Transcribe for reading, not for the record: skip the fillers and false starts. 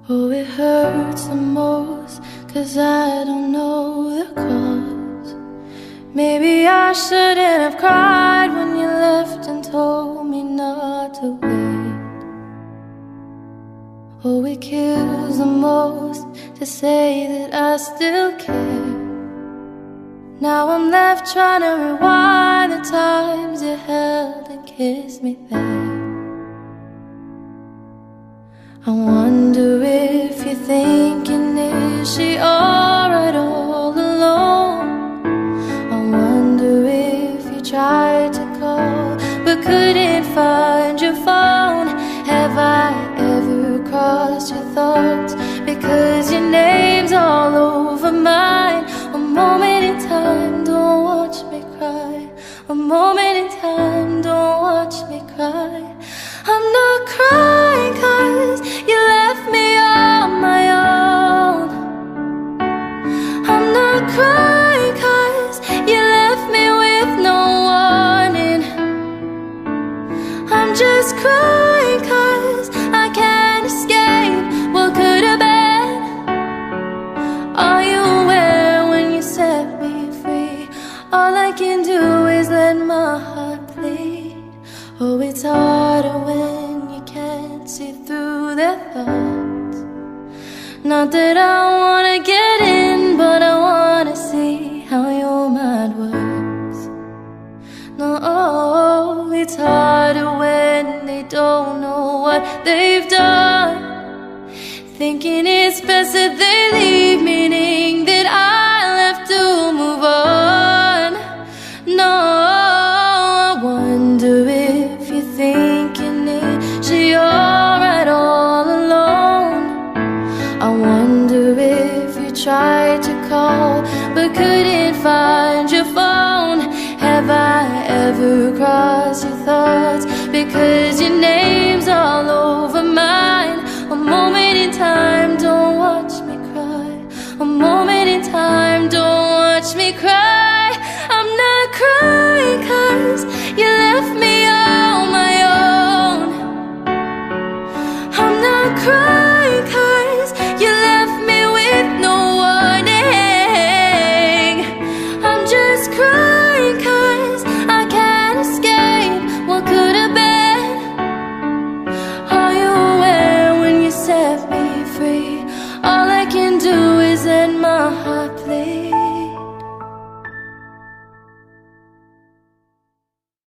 Oh, it hurts the most, 'cause I don't know the cause. Maybe I shouldn't have cried when you left and told me not to wait. Oh, it kills the most to say that I still care. Now I'm left trying to rewind the times you held and kissed me there. I wonder if you're thinking, is she alright all alone? I wonder if you tried to call but couldn't find your phone. Have I ever crossed your thoughts because your name's all over mine? A moment in time, don't watch me cry. A moment in time, don't watch me cry. I'm not crying 'cause you left me on my own. I'm not crying 'cause you left me with no warning. I'm just crying 'cause I can't escape what could have been. Are you aware when you set me free? All I can do is let my heart bleed. Oh, it's harder when you can't see through their thoughts. Not that I wanna get in, but I wanna see how your mind works. No, it's harder when they don't know what they've done. Thinking it's best that they leave, meaning that I left to move on. No, I wonder if you're thinking, is she alright all alone? I wonder if you tried to call but couldn't find your phone. Have I ever crossed your thoughts because your name's all over mine? A moment in time, don't watch me cry. A moment in time, don't watch me cry. I'm not crying 'cause you left me on my own. I'm not crying 'cause you left me with no warning. I'm just crying 'cause I can't escape what could have been. Are you aware when you set me free? All I can do is let my heart